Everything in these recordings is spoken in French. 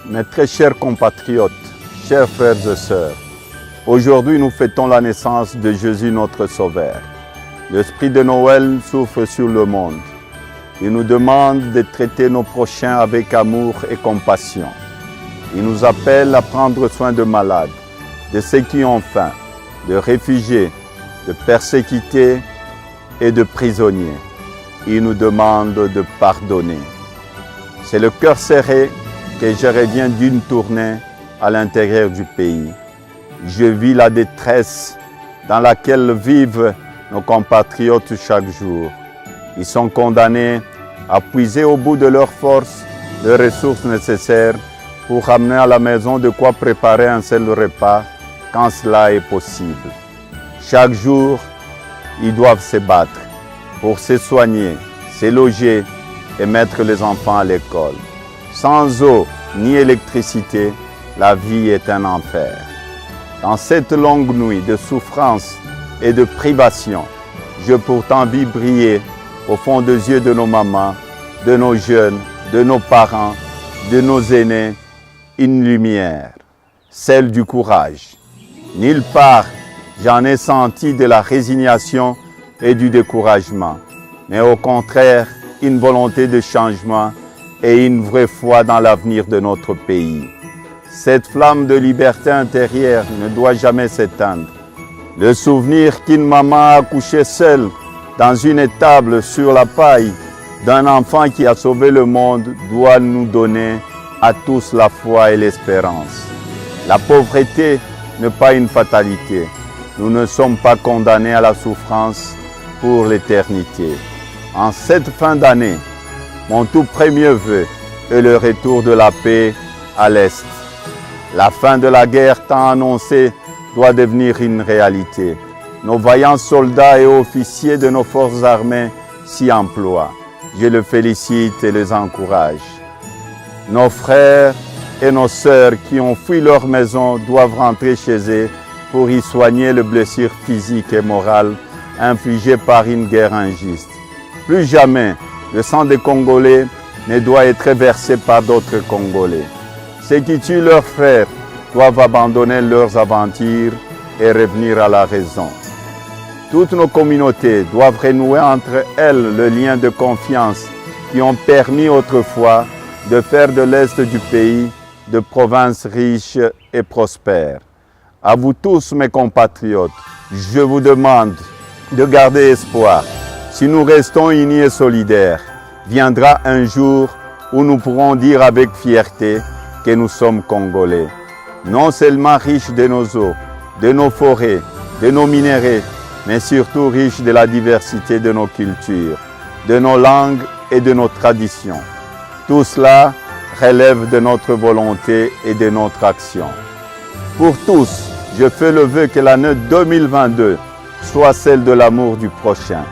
Mes très chers compatriotes, chers frères et sœurs, aujourd'hui nous fêtons la naissance de Jésus notre Sauveur. L'esprit de Noël souffle sur le monde. Il nous demande de traiter nos prochains avec amour et compassion. Il nous appelle à prendre soin de malades, de ceux qui ont faim, de réfugiés, de persécutés et de prisonniers. Il nous demande de pardonner. C'est le cœur serré que je reviens d'une tournée à l'intérieur du pays. Je vis la détresse dans laquelle vivent nos compatriotes chaque jour. Ils sont condamnés à puiser au bout de leurs forces les ressources nécessaires pour ramener à la maison de quoi préparer un seul repas quand cela est possible. Chaque jour, ils doivent se battre pour se soigner, se loger et mettre les enfants à l'école. Sans eau ni électricité, la vie est un enfer. Dans cette longue nuit de souffrance et de privation, je pourtant vis briller au fond des yeux de nos mamans, de nos jeunes, de nos parents, de nos aînés, une lumière, celle du courage. Nulle part, j'en ai senti de la résignation et du découragement, mais au contraire, une volonté de changement et une vraie foi dans l'avenir de notre pays. Cette flamme de liberté intérieure ne doit jamais s'éteindre. Le souvenir qu'une maman a accouché seule dans une étable sur la paille d'un enfant qui a sauvé le monde doit nous donner à tous la foi et l'espérance. La pauvreté n'est pas une fatalité. Nous ne sommes pas condamnés à la souffrance pour l'éternité. En cette fin d'année, mon tout premier vœu est le retour de la paix à l'Est. La fin de la guerre tant annoncée doit devenir une réalité. Nos vaillants soldats et officiers de nos forces armées s'y emploient. Je les félicite et les encourage. Nos frères et nos sœurs qui ont fui leur maison doivent rentrer chez eux pour y soigner les blessures physiques et morales infligées par une guerre injuste. Plus jamais, le sang des Congolais ne doit être versé par d'autres Congolais. Ceux qui tuent leurs frères doivent abandonner leurs aventures et revenir à la raison. Toutes nos communautés doivent renouer entre elles le lien de confiance qui ont permis autrefois de faire de l'Est du pays de provinces riches et prospères. À vous tous mes compatriotes, je vous demande de garder espoir. Si nous restons unis et solidaires, viendra un jour où nous pourrons dire avec fierté que nous sommes Congolais. Non seulement riches de nos eaux, de nos forêts, de nos minéraux, mais surtout riches de la diversité de nos cultures, de nos langues et de nos traditions. Tout cela relève de notre volonté et de notre action. Pour tous, je fais le vœu que l'année 2022 soit celle de l'amour du prochain.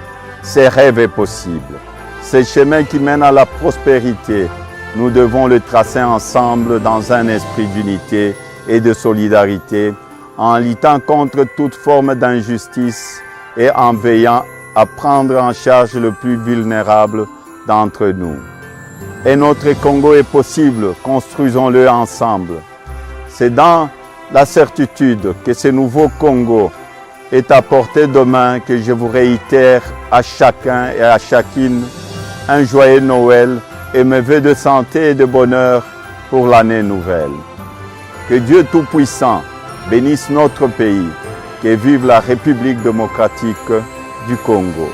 Ces rêves est possible. Ces chemins qui mènent à la prospérité, nous devons le tracer ensemble dans un esprit d'unité et de solidarité, en luttant contre toute forme d'injustice et en veillant à prendre en charge le plus vulnérable d'entre nous. Et notre Congo est possible, construisons-le ensemble. C'est dans la certitude que ce nouveau Congo est à portée de main que je vous réitère à chacun et à chacune un joyeux Noël et mes vœux de santé et de bonheur pour l'année nouvelle. Que Dieu Tout-Puissant bénisse notre pays, que vive la République démocratique du Congo.